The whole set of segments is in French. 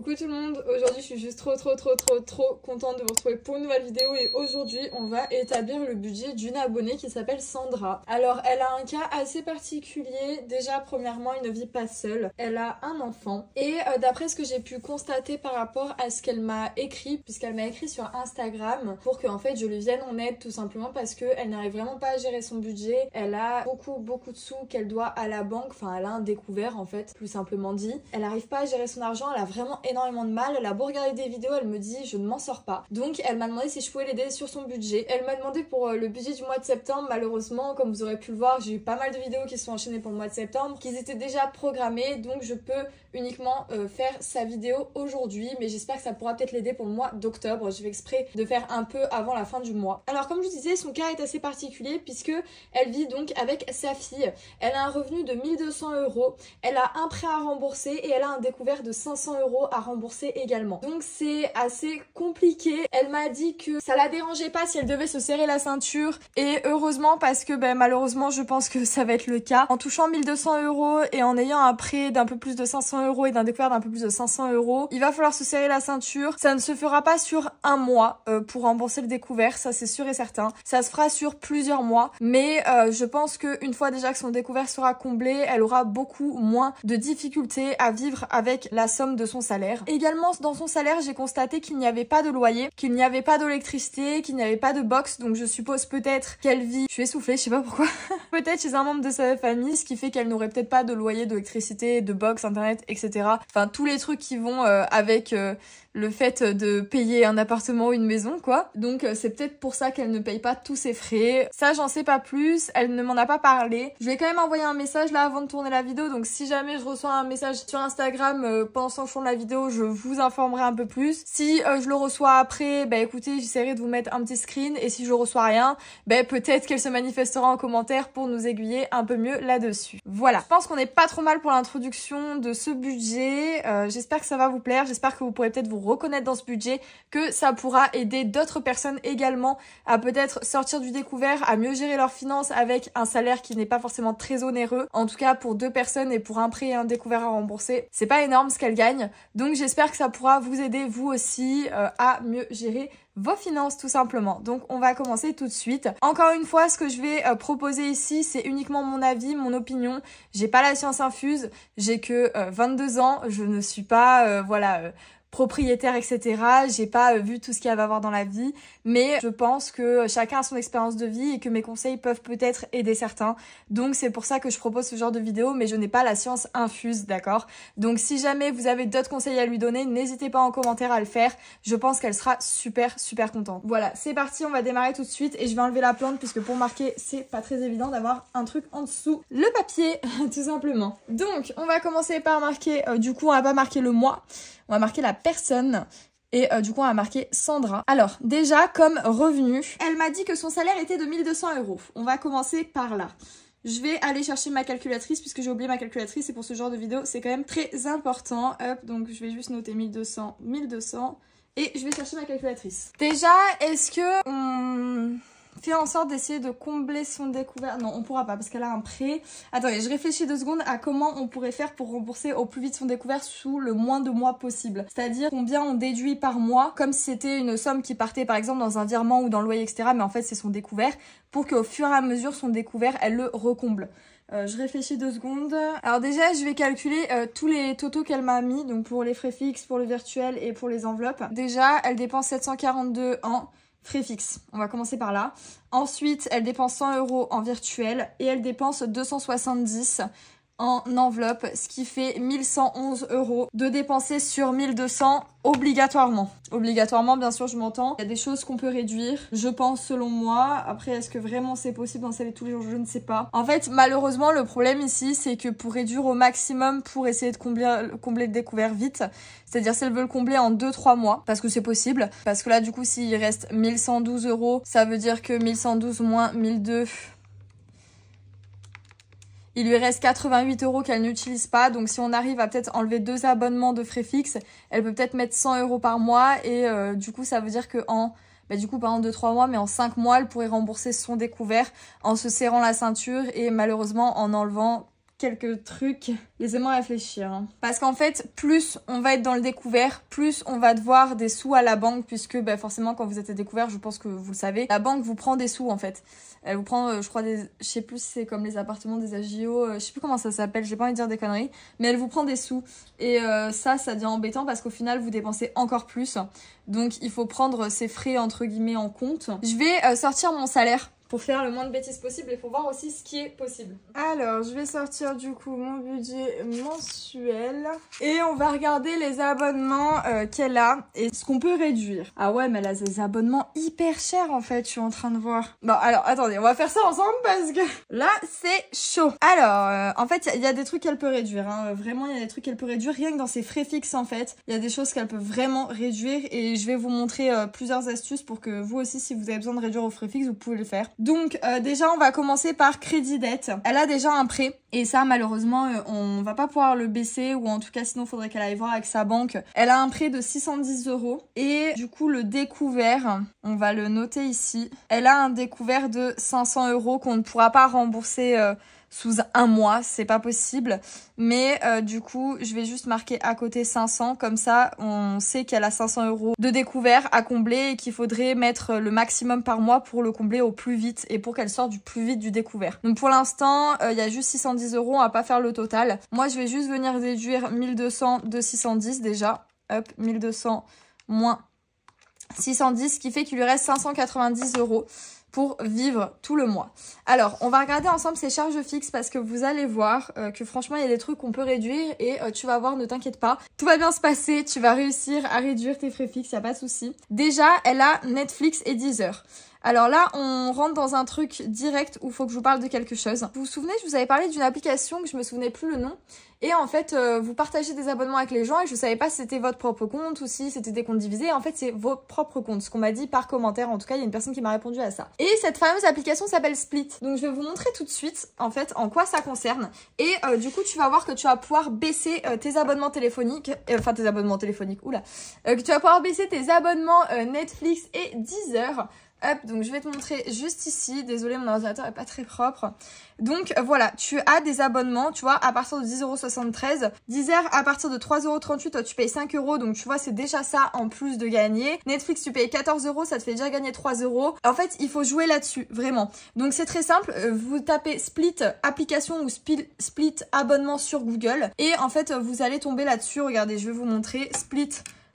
Coucou tout le monde, aujourd'hui je suis juste trop contente de vous retrouver pour une nouvelle vidéo et aujourd'hui on va établir le budget d'une abonnée qui s'appelle Sandra. Alors elle a un cas assez particulier, déjà premièrement elle ne vit pas seule, elle a un enfant et d'après ce que j'ai pu constater par rapport à ce qu'elle m'a écrit, puisqu'elle m'a écrit sur Instagram pour que en fait je lui vienne en aide tout simplement parce qu'elle n'arrive vraiment pas à gérer son budget, elle a beaucoup de sous qu'elle doit à la banque, enfin elle a un découvert en fait, plus simplement dit. Elle n'arrive pas à gérer son argent, elle a vraiment énormément de mal, elle a beau regarder des vidéos, elle me dit je ne m'en sors pas. Donc elle m'a demandé si je pouvais l'aider sur son budget. Elle m'a demandé pour le budget du mois de septembre, malheureusement comme vous aurez pu le voir, j'ai eu pas mal de vidéos qui se sont enchaînées pour le mois de septembre, qui étaient déjà programmées, donc je peux uniquement faire sa vidéo aujourd'hui, mais j'espère que ça pourra peut-être l'aider pour le mois d'octobre. Je vais exprès de faire un peu avant la fin du mois. Alors comme je vous disais, son cas est assez particulier puisque elle vit donc avec sa fille. Elle a un revenu de 1200 €, elle a un prêt à rembourser et elle a un découvert de 500 € à rembourser également. Donc c'est assez compliqué. Elle m'a dit que ça la dérangeait pas si elle devait se serrer la ceinture et heureusement parce que malheureusement je pense que ça va être le cas. En touchant 1200 € et en ayant un prêt d'un peu plus de 500 € et d'un découvert d'un peu plus de 500 €, il va falloir se serrer la ceinture. Ça ne se fera pas sur un mois pour rembourser le découvert, ça c'est sûr et certain. Ça se fera sur plusieurs mois, mais je pense qu'une fois déjà que son découvert sera comblé, elle aura beaucoup moins de difficultés à vivre avec la somme de son salaire. Également dans son salaire, j'ai constaté qu'il n'y avait pas de loyer, qu'il n'y avait pas d'électricité, qu'il n'y avait pas de box, donc je suppose peut-être qu'elle vit, je suis essoufflée, je sais pas pourquoi, peut-être chez un membre de sa famille, ce qui fait qu'elle n'aurait peut-être pas de loyer, d'électricité, de box, internet, etc. Enfin tous les trucs qui vont avec le fait de payer un appartement ou une maison quoi. Donc c'est peut-être pour ça qu'elle ne paye pas tous ses frais. Ça j'en sais pas plus, elle ne m'en a pas parlé. Je vais quand même envoyer un message là avant de tourner la vidéo, donc si jamais je reçois un message sur Instagram pendant que je tourne la vidéo, je vous informerai un peu plus. Si je le reçois après, écoutez, j'essaierai de vous mettre un petit screen et si je reçois rien, peut-être qu'elle se manifestera en commentaire pour nous aiguiller un peu mieux là-dessus. Voilà, je pense qu'on est pas trop mal pour l'introduction de ce budget. J'espère que ça va vous plaire, j'espère que vous pourrez peut-être vous reconnaître dans ce budget, que ça pourra aider d'autres personnes également à peut-être sortir du découvert, à mieux gérer leurs finances avec un salaire qui n'est pas forcément très onéreux. En tout cas pour deux personnes et pour un prêt et un découvert à rembourser, c'est pas énorme ce qu'elle gagne. Donc j'espère que ça pourra vous aider vous aussi à mieux gérer vos finances tout simplement. Donc on va commencer tout de suite. Encore une fois, ce que je vais proposer ici, c'est uniquement mon avis, mon opinion. J'ai pas la science infuse, j'ai que 22 ans, je ne suis pas propriétaire, etc. J'ai pas vu tout ce qu'il y a à avoir dans la vie, mais je pense que chacun a son expérience de vie et que mes conseils peuvent peut-être aider certains. Donc c'est pour ça que je propose ce genre de vidéo, mais je n'ai pas la science infuse, d'accord? Donc si jamais vous avez d'autres conseils à lui donner, n'hésitez pas en commentaire à le faire. Je pense qu'elle sera super contente. Voilà, c'est parti, on va démarrer tout de suite et je vais enlever la plante puisque pour marquer, c'est pas très évident d'avoir un truc en dessous. Le papier, tout simplement. Donc on va commencer par marquer, du coup on va pas marquer le mois, on va marquer la personne et du coup on va marquer Sandra. Alors déjà comme revenu, elle m'a dit que son salaire était de 1200 €. On va commencer par là. Je vais aller chercher ma calculatrice puisque j'ai oublié ma calculatrice et pour ce genre de vidéo c'est quand même très important. Hop, donc je vais juste noter 1200 et je vais chercher ma calculatrice. Déjà, est-ce que on fait en sorte d'essayer de combler son découvert? Non, on pourra pas parce qu'elle a un prêt. Attendez, je réfléchis 2 secondes à comment on pourrait faire pour rembourser au plus vite son découvert sous le moins de mois possible. C'est-à-dire combien on déduit par mois, comme si c'était une somme qui partait par exemple dans un virement ou dans le loyer, etc. Mais en fait, c'est son découvert pour qu'au fur et à mesure, son découvert, elle le recomble. Je réfléchis 2 secondes. Alors déjà, je vais calculer tous les totaux qu'elle m'a mis, donc pour les frais fixes, pour le virtuel et pour les enveloppes. Déjà, elle dépense 742 en frais fixes. On va commencer par là. Ensuite, elle dépense 100 € en virtuel et elle dépense 270 en enveloppe, ce qui fait 1111 € de dépenser sur 1200 obligatoirement. Obligatoirement, bien sûr, je m'entends. Il y a des choses qu'on peut réduire, je pense, selon moi. Après, est-ce que vraiment c'est possible dans sa vie de tous les jours? Je ne sais pas. En fait, malheureusement, le problème ici, c'est que pour réduire au maximum, pour essayer de combler le découvert vite, c'est-à-dire si elle veut le combler en 2-3 mois, parce que c'est possible. Parce que là, du coup, s'il reste 1112 €, ça veut dire que 1112 moins 1200... Il lui reste 88 € qu'elle n'utilise pas. Donc si on arrive à peut-être enlever 2 abonnements de frais fixes, elle peut peut-être mettre 100 € par mois. Et du coup, ça veut dire que du coup, pas en 2-3 mois, mais en 5 mois, elle pourrait rembourser son découvert en se serrant la ceinture et malheureusement en enlevant quelques trucs. Laissez-moi réfléchir. Hein. Parce qu'en fait, plus on va être dans le découvert, plus on va devoir des sous à la banque, puisque bah, forcément, quand vous êtes à découvert, je pense que vous le savez, la banque vous prend des sous en fait. Elle vous prend, je crois, je sais plus si c'est comme les appartements des AGO, je sais plus comment ça s'appelle, j'ai pas envie de dire des conneries, mais elle vous prend des sous. Et ça devient embêtant parce qu'au final, vous dépensez encore plus. Donc, il faut prendre ces frais, entre guillemets, en compte. Je vais sortir mon salaire pour faire le moins de bêtises possible et pour voir aussi ce qui est possible. Alors, je vais sortir du coup mon budget mensuel et on va regarder les abonnements qu'elle a et ce qu'on peut réduire. Ah ouais, mais elle a des abonnements hyper chers en fait, je suis en train de voir. Bon, alors, attendez, on va faire ça ensemble parce que là, c'est chaud. Alors, en fait, il y a des trucs qu'elle peut réduire. Hein. Vraiment, il y a des trucs qu'elle peut réduire. Rien que dans ses frais fixes, en fait, il y a des choses qu'elle peut vraiment réduire et je vais vous montrer plusieurs astuces pour que vous aussi, si vous avez besoin de réduire vos frais fixes, vous pouvez le faire. Donc déjà on va commencer par crédit dette. Elle a déjà un prêt et ça malheureusement on va pas pouvoir le baisser ou en tout cas sinon faudrait qu'elle aille voir avec sa banque. Elle a un prêt de 610 € et du coup le découvert, on va le noter ici. Elle a un découvert de 500 € qu'on ne pourra pas rembourser sous un mois, c'est pas possible. Mais du coup, je vais juste marquer à côté 500. Comme ça, on sait qu'elle a 500 € de découvert à combler et qu'il faudrait mettre le maximum par mois pour le combler au plus vite et pour qu'elle sorte du plus vite du découvert. Donc pour l'instant, il y a juste 610 €. On va pas faire le total. Moi, je vais juste venir déduire 1200 de 610 déjà. Hop, 1200 moins 610, ce qui fait qu'il lui reste 590 € pour vivre tout le mois. Alors, on va regarder ensemble ses charges fixes parce que vous allez voir que franchement, il y a des trucs qu'on peut réduire et tu vas voir, ne t'inquiète pas. Tout va bien se passer, tu vas réussir à réduire tes frais fixes, y a pas de souci. Déjà, elle a Netflix et Deezer. Alors là, on rentre dans un truc direct où il faut que je vous parle de quelque chose. Vous vous souvenez, je vous avais parlé d'une application que je me souvenais plus le nom. Et en fait, vous partagez des abonnements avec les gens et je savais pas si c'était votre propre compte ou si c'était des comptes divisés. En fait, c'est vos propres comptes. Ce qu'on m'a dit par commentaire, en tout cas, il y a une personne qui m'a répondu à ça. Et cette fameuse application s'appelle Split. Donc, je vais vous montrer tout de suite, en fait, en quoi ça concerne. Et du coup, tu vas voir que tu vas pouvoir baisser tes abonnements téléphoniques. Enfin, tes abonnements téléphoniques, oula. Que tu vas pouvoir baisser tes abonnements Netflix et Deezer. Hop, donc je vais te montrer juste ici. Désolée, mon ordinateur est pas très propre. Donc voilà, tu as des abonnements, tu vois, à partir de 10,73 €. Deezer, à partir de 3,38 €, toi tu payes 5 €. Donc tu vois, c'est déjà ça en plus de gagner. Netflix, tu payes 14 €, ça te fait déjà gagner 3 €. En fait, il faut jouer là-dessus, vraiment. Donc c'est très simple, vous tapez Split application ou Split abonnement sur Google. Et en fait, vous allez tomber là-dessus. Regardez, je vais vous montrer Split.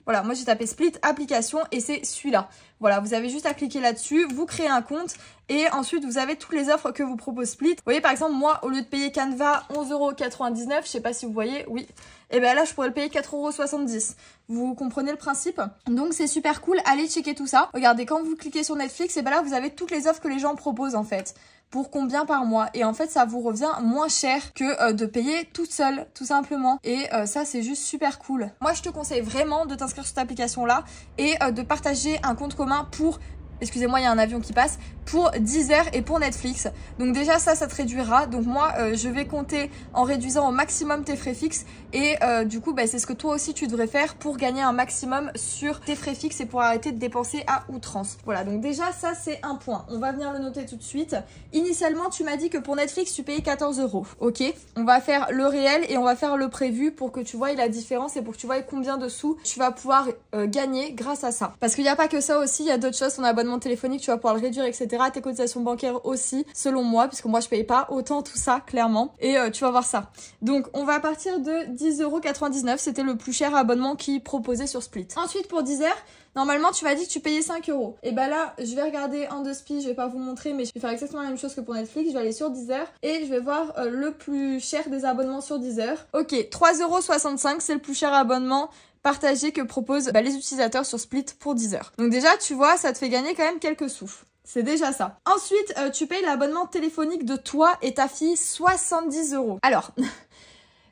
Voilà, moi j'ai tapé Split application et c'est celui-là. Voilà, vous avez juste à cliquer là-dessus, vous créez un compte et ensuite vous avez toutes les offres que vous propose Split. Vous voyez par exemple, moi au lieu de payer Canva 11,99 €, je sais pas si vous voyez, oui. Et bien là je pourrais le payer 4,70 €. Vous comprenez le principe? Donc c'est super cool, allez checker tout ça. Regardez, quand vous cliquez sur Netflix, et ben là vous avez toutes les offres que les gens proposent en fait. Pour combien par mois? Et en fait, ça vous revient moins cher que de payer toute seule, tout simplement. Et ça, c'est juste super cool. Moi, je te conseille vraiment de t'inscrire sur cette application-là et de partager un compte commun pour... Excusez-moi, il y a un avion qui passe. Pour Deezer et pour Netflix. Donc déjà, ça te réduira. Donc moi, je vais compter en réduisant au maximum tes frais fixes. Et du coup, c'est ce que toi aussi, tu devrais faire pour gagner un maximum sur tes frais fixes et pour arrêter de dépenser à outrance. Voilà, donc déjà, ça, c'est un point. On va venir le noter tout de suite. Initialement, tu m'as dit que pour Netflix, tu payais 14 €. Ok, on va faire le réel et on va faire le prévu pour que tu vois la différence et pour que tu vois combien de sous tu vas pouvoir gagner grâce à ça. Parce qu'il n'y a pas que ça aussi, il y a d'autres choses. Ton abonnement téléphonique, tu vas pouvoir le réduire, etc. Tes cotisations bancaires aussi, selon moi, puisque moi je paye pas autant tout ça, clairement. Et tu vas voir ça. Donc on va partir de 10,99 €, c'était le plus cher abonnement qui proposait sur Split. Ensuite pour Deezer, normalement tu m'as dit que tu payais 5 €. Et bah là, je vais regarder en deux spies, je vais pas vous montrer, mais je vais faire exactement la même chose que pour Netflix. Je vais aller sur Deezer et je vais voir le plus cher des abonnements sur Deezer. Ok, 3,65 €, c'est le plus cher abonnement partagé que proposent les utilisateurs sur Split pour Deezer. Donc déjà, tu vois, ça te fait gagner quand même quelques sous. C'est déjà ça. Ensuite, tu payes l'abonnement téléphonique de toi et ta fille 70 €. Alors,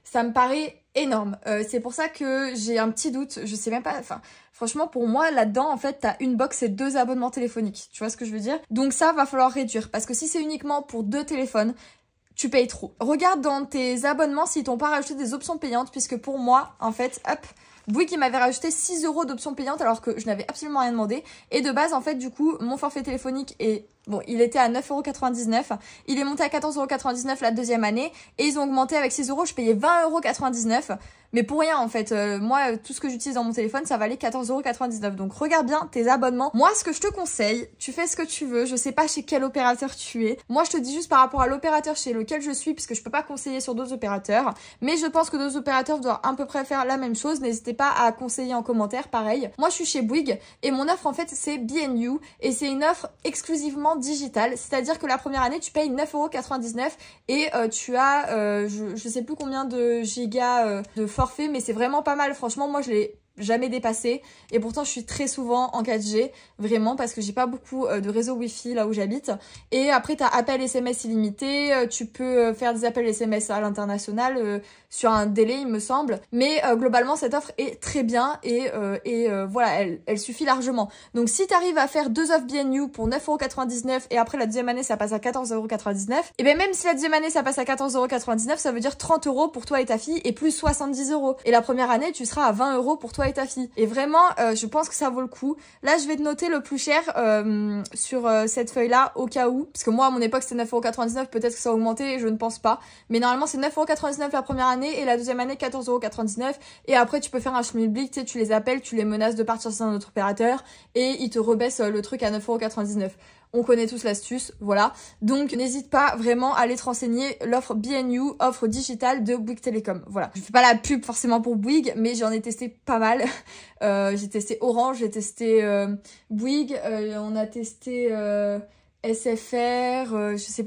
ça me paraît énorme. C'est pour ça que j'ai un petit doute. Je sais même pas... Enfin, franchement, pour moi, là-dedans, en fait, t'as une box et 2 abonnements téléphoniques. Tu vois ce que je veux dire? Donc ça, va falloir réduire. Parce que si c'est uniquement pour 2 téléphones, tu payes trop. Regarde dans tes abonnements s'ils t'ont pas rajouté des options payantes. Puisque pour moi, en fait, hop... Bouygues qui m'avait rajouté 6 € d'options payantes alors que je n'avais absolument rien demandé. Et de base, en fait, du coup, mon forfait téléphonique est Bon, il était à 9,99 €. Il est monté à 14,99 € la deuxième année. Et ils ont augmenté avec 6 €. Je payais 20,99 €. Mais pour rien en fait, moi tout ce que j'utilise dans mon téléphone ça valait 14,99 €. Donc regarde bien tes abonnements. Moi ce que je te conseille, tu fais ce que tu veux, je sais pas chez quel opérateur tu es. Moi je te dis juste par rapport à l'opérateur chez lequel je suis, puisque je peux pas conseiller sur d'autres opérateurs. Mais je pense que d'autres opérateurs doivent à peu près faire la même chose. N'hésitez pas à conseiller en commentaire, pareil. Moi je suis chez Bouygues et mon offre en fait c'est B&You. Et c'est une offre exclusivement digitale. C'est-à-dire que la première année tu payes 9,99 € et tu as je sais plus combien de gigas de forfait, mais c'est vraiment pas mal. Franchement, moi, je l'ai jamais dépassé et pourtant je suis très souvent en 4G vraiment parce que j'ai pas beaucoup de réseau wifi là où j'habite. Et après t'as appel SMS illimité, tu peux faire des appels SMS à l'international sur un délai il me semble, mais globalement cette offre est très bien et voilà, elle suffit largement. Donc si t'arrives à faire deux offres B&You pour 9,99 € et après la deuxième année ça passe à 14,99 €, et bien même si la deuxième année ça passe à 14,99 €, ça veut dire 30 € pour toi et ta fille et plus 70 €. Et la première année tu seras à 20 € pour toi et ta fille. Et vraiment, je pense que ça vaut le coup. Là, je vais te noter le plus cher sur cette feuille-là, au cas où. Parce que moi, à mon époque, c'était 9,99 €. Peut-être que ça a augmenté, je ne pense pas. Mais normalement, c'est 9,99 € la première année et la deuxième année, 14,99 €. Et après, tu peux faire un schmilblick, tu sais, tu les appelles, tu les menaces de partir sur un autre opérateur et ils te rebaissent le truc à 9,99 €. On connaît tous l'astuce, voilà. Donc n'hésite pas vraiment à aller te renseigner, l'offre B&You, offre digitale de Bouygues Télécom. Voilà. Je fais pas la pub forcément pour Bouygues, mais j'en ai testé pas mal. J'ai testé Orange, j'ai testé Bouygues, on a testé SFR,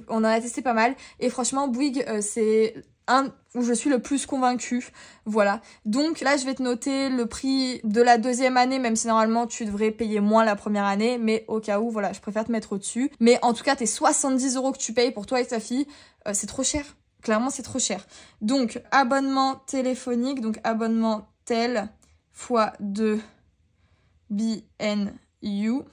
on en a testé pas mal. Et franchement, Bouygues, c'est un où je suis le plus convaincue, voilà. Donc là, je vais te noter le prix de la deuxième année, même si normalement tu devrais payer moins la première année, mais au cas où, voilà, je préfère te mettre au-dessus. Mais en tout cas, tes 70 € que tu payes pour toi et ta fille, c'est trop cher. Clairement, c'est trop cher. Donc, abonnement téléphonique, donc abonnement tel fois 2 B&You.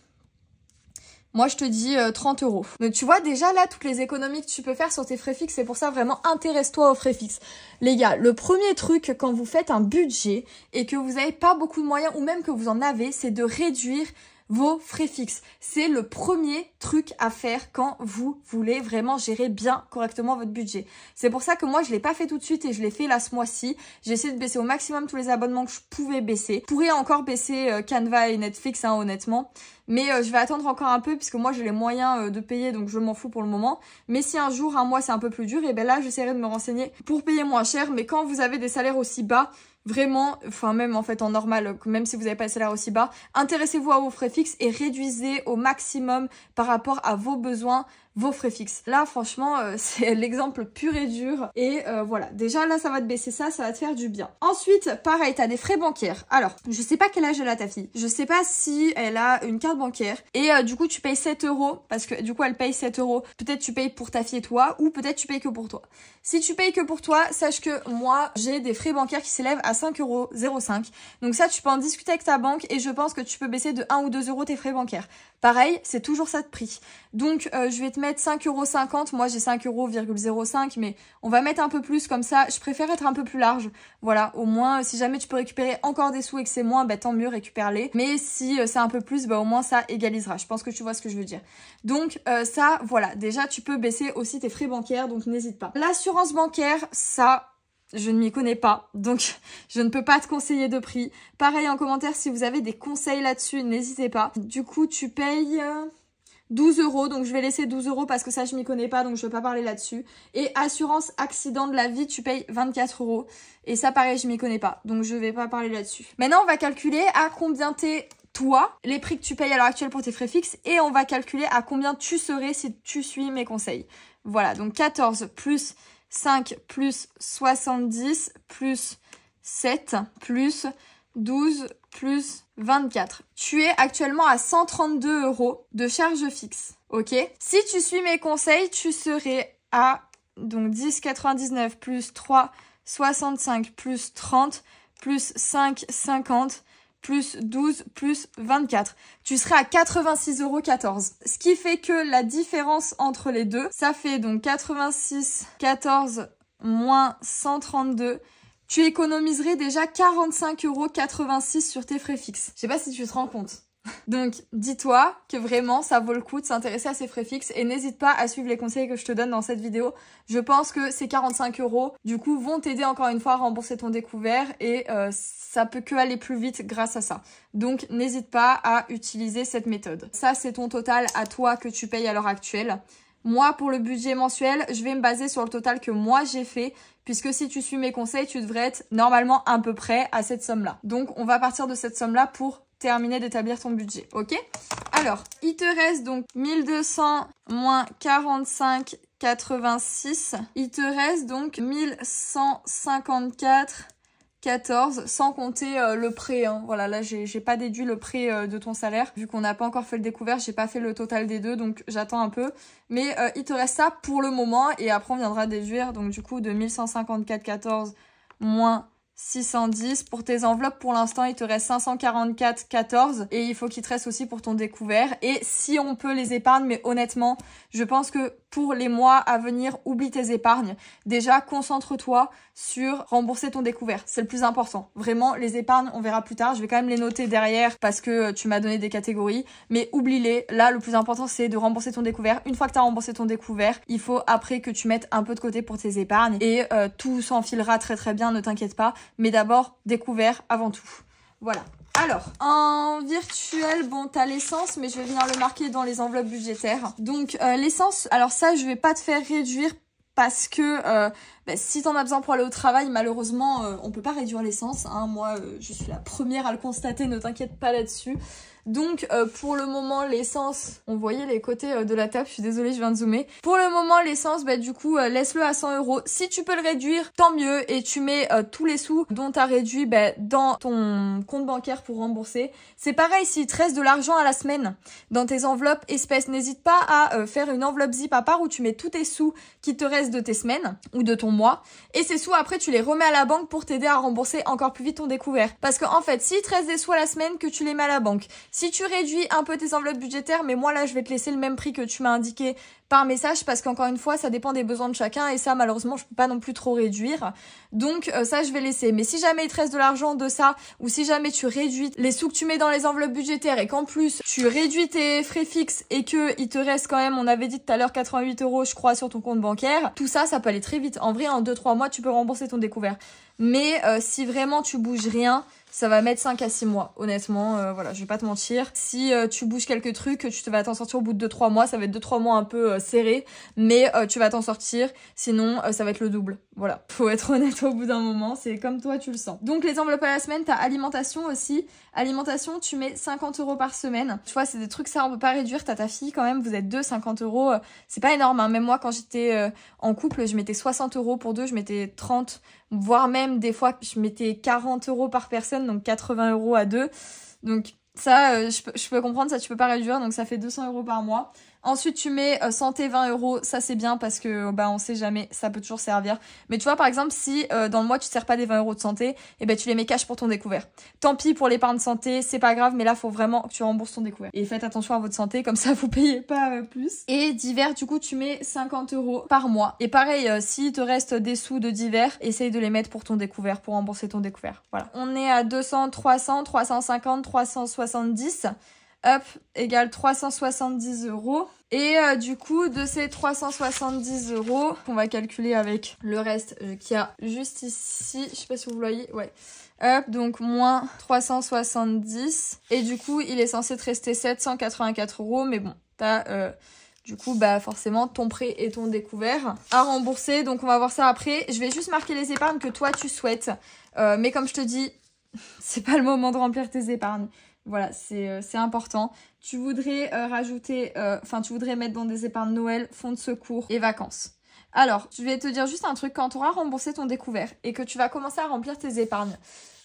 Moi, je te dis 30 €. Donc, tu vois déjà là toutes les économies que tu peux faire sur tes frais fixes. C'est pour ça vraiment intéresse-toi aux frais fixes. Les gars, le premier truc quand vous faites un budget et que vous n'avez pas beaucoup de moyens ou même que vous en avez, c'est de réduire vos frais fixes. C'est le premier truc à faire quand vous voulez vraiment gérer bien correctement votre budget. C'est pour ça que moi je l'ai pas fait tout de suite et je l'ai fait là ce mois-ci. J'ai essayé de baisser au maximum tous les abonnements que je pouvais baisser. Je pourrais encore baisser Canva et Netflix hein, honnêtement. Mais je vais attendre encore un peu puisque moi j'ai les moyens de payer donc je m'en fous pour le moment. Mais si un jour, un mois c'est un peu plus dur, et ben là j'essaierai de me renseigner pour payer moins cher. Mais quand vous avez des salaires aussi bas, vraiment, enfin même en fait en normal, même si vous n'avez pas le salaire aussi bas, intéressez-vous à vos frais fixes et réduisez au maximum par rapport à vos besoins vos frais fixes. Là franchement c'est l'exemple pur et dur et voilà, déjà là ça va te baisser ça va te faire du bien. Ensuite pareil, t'as des frais bancaires. Alors je sais pas quel âge elle a ta fille, je sais pas si elle a une carte bancaire et du coup tu payes 7 € parce que du coup elle paye 7 €. Peut-être tu payes pour ta fille et toi ou peut-être tu payes que pour toi. Si tu payes que pour toi, sache que moi j'ai des frais bancaires qui s'élèvent à 5,05 €. Donc ça tu peux en discuter avec ta banque et je pense que tu peux baisser de 1 ou 2 € tes frais bancaires. Pareil, c'est toujours ça de prix. Donc je vais te mettre 5,50 €. Moi j'ai 5,05 €, mais on va mettre un peu plus comme ça. Je préfère être un peu plus large. Voilà, au moins si jamais tu peux récupérer encore des sous et que c'est moins, bah tant mieux, récupère-les. Mais si c'est un peu plus, bah au moins ça égalisera. Je pense que tu vois ce que je veux dire. Donc ça, voilà, déjà tu peux baisser aussi tes frais bancaires, donc n'hésite pas. L'assurance bancaire, ça... je ne m'y connais pas, donc je ne peux pas te conseiller de prix. Pareil en commentaire, si vous avez des conseils là-dessus, n'hésitez pas. Du coup, tu payes 12 €, donc je vais laisser 12 € parce que ça, je m'y connais pas, donc je ne vais pas parler là-dessus. Et assurance accident de la vie, tu payes 24 €. Et ça, pareil, je m'y connais pas, donc je vais pas parler là-dessus. Maintenant, on va calculer à combien t'es... toi, les prix que tu payes à l'heure actuelle pour tes frais fixes et on va calculer à combien tu serais si tu suis mes conseils. Voilà, donc 14 plus 5 plus 70 plus 7 plus 12 plus 24. Tu es actuellement à 132 € de charge fixe, ok? Si tu suis mes conseils, tu serais à donc 10,99 plus 3, 65 plus 30 plus 5, 50 plus 12 plus 24. Tu serais à 86,14 €. Ce qui fait que la différence entre les deux, ça fait donc 86,14 moins 132. Tu économiserais déjà 45,86 € sur tes frais fixes. Je sais pas si tu te rends compte. Donc, dis-toi que vraiment, ça vaut le coup de s'intéresser à ces frais fixes et n'hésite pas à suivre les conseils que je te donne dans cette vidéo. Je pense que ces 45 €, du coup, vont t'aider encore une fois à rembourser ton découvert et ça peut que aller plus vite grâce à ça. Donc, n'hésite pas à utiliser cette méthode. Ça, c'est ton total à toi que tu payes à l'heure actuelle. Moi, pour le budget mensuel, je vais me baser sur le total que moi j'ai fait, puisque si tu suis mes conseils, tu devrais être normalement à peu près à cette somme-là. Donc, on va partir de cette somme-là pour terminer d'établir ton budget, ok? Alors, il te reste donc 1200 moins 45,86. Il te reste donc 1154,14 sans compter le prêt. Hein. Voilà, là, j'ai pas déduit le prêt de ton salaire. Vu qu'on n'a pas encore fait le découvert, j'ai pas fait le total des deux, donc j'attends un peu. Mais il te reste ça pour le moment et après, on viendra déduire. Donc, du coup, de 1154,14 moins 610. Pour tes enveloppes, pour l'instant, il te reste 544,14 et il faut qu'il te reste aussi pour ton découvert. Et si on peut les épargnes, mais honnêtement, je pense que pour les mois à venir, oublie tes épargnes. Déjà, concentre-toi sur rembourser ton découvert. C'est le plus important. Vraiment, les épargnes, on verra plus tard. Je vais quand même les noter derrière parce que tu m'as donné des catégories. Mais oublie-les. Là, le plus important, c'est de rembourser ton découvert. Une fois que tu as remboursé ton découvert, il faut après que tu mettes un peu de côté pour tes épargnes. Et tout s'enfilera très très bien, ne t'inquiète pas. Mais d'abord, découvert avant tout. Voilà. Alors, en virtuel, bon, t'as l'essence, mais je vais venir le marquer dans les enveloppes budgétaires. Donc, l'essence, alors ça, je vais pas te faire réduire parce que si t'en as besoin pour aller au travail, malheureusement, on peut pas réduire l'essence. Hein. Moi, je suis la première à le constater, ne t'inquiète pas là-dessus. Donc, pour le moment, l'essence... On voyait les côtés de la table, je suis désolée, je viens de zoomer. Pour le moment, l'essence, du coup, laisse-le à 100 €. Si tu peux le réduire, tant mieux. Et tu mets tous les sous dont tu as réduit dans ton compte bancaire pour rembourser. C'est pareil, s'il te reste de l'argent à la semaine dans tes enveloppes espèces, n'hésite pas à faire une enveloppe zip à part où tu mets tous tes sous qui te restent de tes semaines ou de ton mois. Et ces sous, après, tu les remets à la banque pour t'aider à rembourser encore plus vite ton découvert. Parce qu'en fait, s'il te reste des sous à la semaine, que tu les mets à la banque, si tu réduis un peu tes enveloppes budgétaires, mais moi là je vais te laisser le même prix que tu m'as indiqué par message parce qu'encore une fois ça dépend des besoins de chacun et ça malheureusement je peux pas non plus trop réduire. Donc ça je vais laisser. Mais si jamais il te reste de l'argent de ça ou si jamais tu réduis les sous que tu mets dans les enveloppes budgétaires et qu'en plus tu réduis tes frais fixes et que il te reste quand même, on avait dit tout à l'heure 88 € je crois sur ton compte bancaire, tout ça ça peut aller très vite. En vrai en 2-3 mois tu peux rembourser ton découvert. Mais si vraiment tu bouges rien, ça va mettre 5 à 6 mois, honnêtement, voilà, je vais pas te mentir. Si tu bouges quelques trucs, tu vas t'en sortir au bout de 2-3 mois, ça va être 2-3 mois un peu serré, mais tu vas t'en sortir, sinon ça va être le double. Voilà, faut être honnête au bout d'un moment, c'est comme toi tu le sens. Donc les enveloppes à la semaine, t'as alimentation aussi. Alimentation, tu mets 50 € par semaine. Tu vois, c'est des trucs ça on peut pas réduire, t'as ta fille quand même, vous êtes deux, 50 €, c'est pas énorme, hein. Même moi quand j'étais en couple, je mettais 60 € pour deux, je mettais 30, voire même des fois je mettais 40 € par personne, donc 80 € à deux. Donc ça, je peux comprendre, ça tu peux pas réduire, donc ça fait 200 € par mois. Ensuite, tu mets santé 20 €, ça c'est bien parce que on sait jamais, ça peut toujours servir. Mais tu vois, par exemple, si dans le mois tu te sers pas des 20 € de santé, et tu les mets cash pour ton découvert. Tant pis pour l'épargne santé, c'est pas grave, mais là faut vraiment que tu rembourses ton découvert. Et faites attention à votre santé, comme ça vous payez pas plus. Et divers, du coup, tu mets 50 € par mois. Et pareil, s'il te reste des sous de divers, essaye de les mettre pour ton découvert, pour rembourser ton découvert. Voilà. On est à 200, 300, 350, 370. Hop, égale 370 €. Et du coup, de ces 370 €, on va calculer avec le reste qu'il y a juste ici. Je sais pas si vous le voyez, ouais. Hop, donc moins 370. Et du coup, il est censé te rester 784 €. Mais bon, t'as... Du coup, forcément, ton prêt et ton découvert à rembourser. Donc, on va voir ça après. Je vais juste marquer les épargnes que toi, tu souhaites. Mais comme je te dis, c'est pas le moment de remplir tes épargnes. Voilà, c'est important. Tu voudrais tu voudrais mettre dans des épargnes Noël, fonds de secours et vacances. Alors, je vais te dire juste un truc. Quand tu auras remboursé ton découvert et que tu vas commencer à remplir tes épargnes,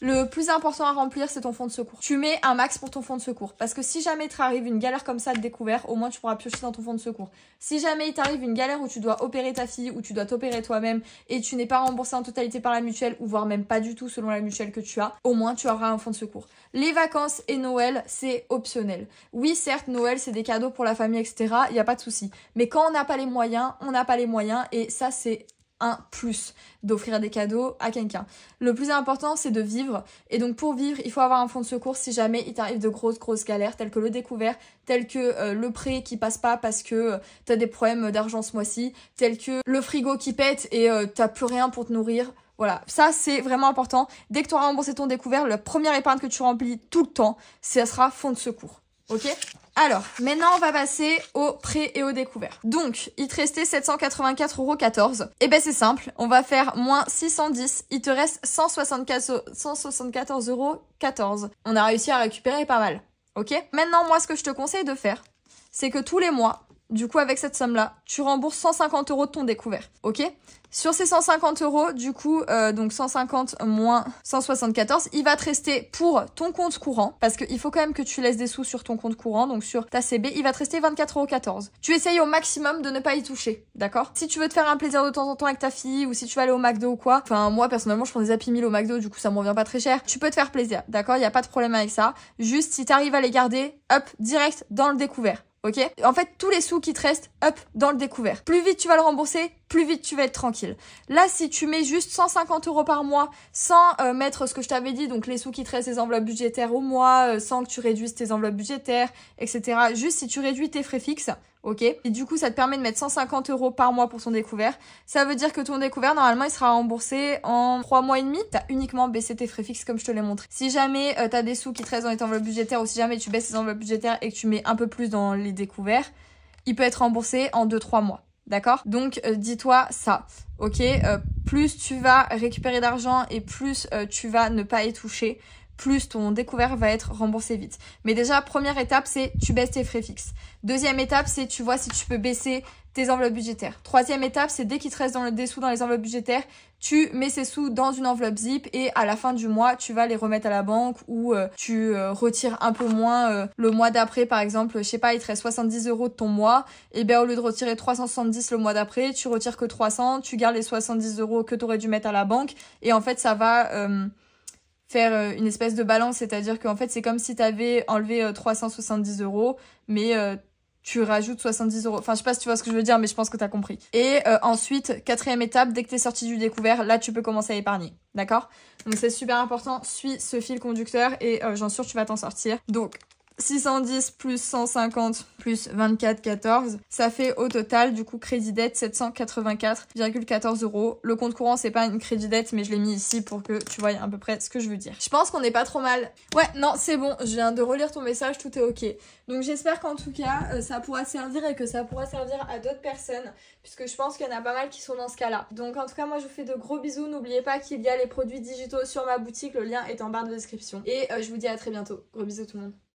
le plus important à remplir, c'est ton fonds de secours. Tu mets un max pour ton fonds de secours. Parce que si jamais il t'arrive une galère comme ça de découvert, au moins tu pourras piocher dans ton fonds de secours. Si jamais il t'arrive une galère où tu dois opérer ta fille, ou tu dois t'opérer toi-même, et tu n'es pas remboursé en totalité par la mutuelle, ou voire même pas du tout selon la mutuelle que tu as, au moins tu auras un fonds de secours. Les vacances et Noël, c'est optionnel. Oui, certes, Noël, c'est des cadeaux pour la famille, etc. Il n'y a pas de souci. Mais quand on n'a pas les moyens, on n'a pas les moyens, et ça, c'est un plus d'offrir des cadeaux à quelqu'un. Le plus important, c'est de vivre. Et donc pour vivre, il faut avoir un fonds de secours si jamais il t'arrive de grosses galères, telles que le découvert, telles que le prêt qui passe pas parce que t'as des problèmes d'argent ce mois-ci, tels que le frigo qui pète et t'as plus rien pour te nourrir. Voilà, ça c'est vraiment important. Dès que tu auras remboursé ton découvert, la première épargne que tu remplis tout le temps, ça sera fonds de secours. Ok? Alors, maintenant on va passer au prêt et au découvert. Donc, il te restait 784,14 €. Et ben c'est simple, on va faire moins 610, il te reste 174,14 €. On a réussi à récupérer pas mal. Ok? Maintenant, moi ce que je te conseille de faire, c'est que tous les mois, du coup avec cette somme-là, tu rembourses 150 € de ton découvert. Ok? Sur ces 150 €, du coup, donc 150 moins 174, il va te rester pour ton compte courant, parce qu'il faut quand même que tu laisses des sous sur ton compte courant, donc sur ta CB, il va te rester 24,14 €. Tu essayes au maximum de ne pas y toucher, d'accord? Si tu veux te faire un plaisir de temps en temps avec ta fille, ou si tu vas aller au McDo ou quoi, enfin moi personnellement je prends des Happy Meal au McDo, du coup ça me revient pas très cher, tu peux te faire plaisir, d'accord? Il y a pas de problème avec ça. Juste si t'arrives à les garder, hop, direct dans le découvert. Ok? En fait, tous les sous qui te restent, hop, dans le découvert. Plus vite tu vas le rembourser, plus vite tu vas être tranquille. Là, si tu mets juste 150 € par mois, sans mettre ce que je t'avais dit, donc les sous qui te restent, les enveloppes budgétaires au mois, sans que tu réduises tes enveloppes budgétaires, etc. Juste si tu réduis tes frais fixes, ok? Et du coup, ça te permet de mettre 150 € par mois pour ton découvert. Ça veut dire que ton découvert, normalement, il sera remboursé en 3 mois et demi. T'as uniquement baissé tes frais fixes comme je te l'ai montré. Si jamais t'as des sous qui te restent dans les enveloppes budgétaires, ou si jamais tu baisses tes enveloppes budgétaires et que tu mets un peu plus dans les découverts, il peut être remboursé en 2-3 mois. D'accord? Donc, dis-toi ça. Ok? Plus tu vas récupérer d'argent et plus tu vas ne pas y toucher, plus ton découvert va être remboursé vite. Mais déjà, première étape, c'est tu baisses tes frais fixes. Deuxième étape, c'est tu vois si tu peux baisser tes enveloppes budgétaires. Troisième étape, c'est dès qu'il te reste des sous dans les enveloppes budgétaires, tu mets ces sous dans une enveloppe zip et à la fin du mois, tu vas les remettre à la banque ou tu retires un peu moins le mois d'après. Par exemple, je sais pas, il te reste 70 € de ton mois, et bien au lieu de retirer 370 le mois d'après, tu retires que 300, tu gardes les 70 € que tu aurais dû mettre à la banque et en fait, ça va faire une espèce de balance, c'est-à-dire qu'en fait, c'est comme si tu avais enlevé 370 €, mais tu rajoutes 70 €. Enfin, je sais pas si tu vois ce que je veux dire, mais je pense que t'as compris. Et ensuite, quatrième étape, dès que t'es sorti du découvert, là, tu peux commencer à épargner. D'accord? Donc, c'est super important. Suis ce fil conducteur et j'en suis sûre tu vas t'en sortir. Donc, 610 plus 150 plus 24,14, ça fait au total du coup crédit dette 784,14 €. Le compte courant c'est pas une crédit dette mais je l'ai mis ici pour que tu vois à peu près ce que je veux dire. Je pense qu'on est pas trop mal. Ouais, non, c'est bon, je viens de relire ton message, tout est ok. Donc j'espère qu'en tout cas ça pourra servir et que ça pourra servir à d'autres personnes puisque je pense qu'il y en a pas mal qui sont dans ce cas-là. Donc en tout cas moi je vous fais de gros bisous, n'oubliez pas qu'il y a les produits digitaux sur ma boutique, le lien est en barre de description. Et je vous dis à très bientôt. Gros bisous tout le monde.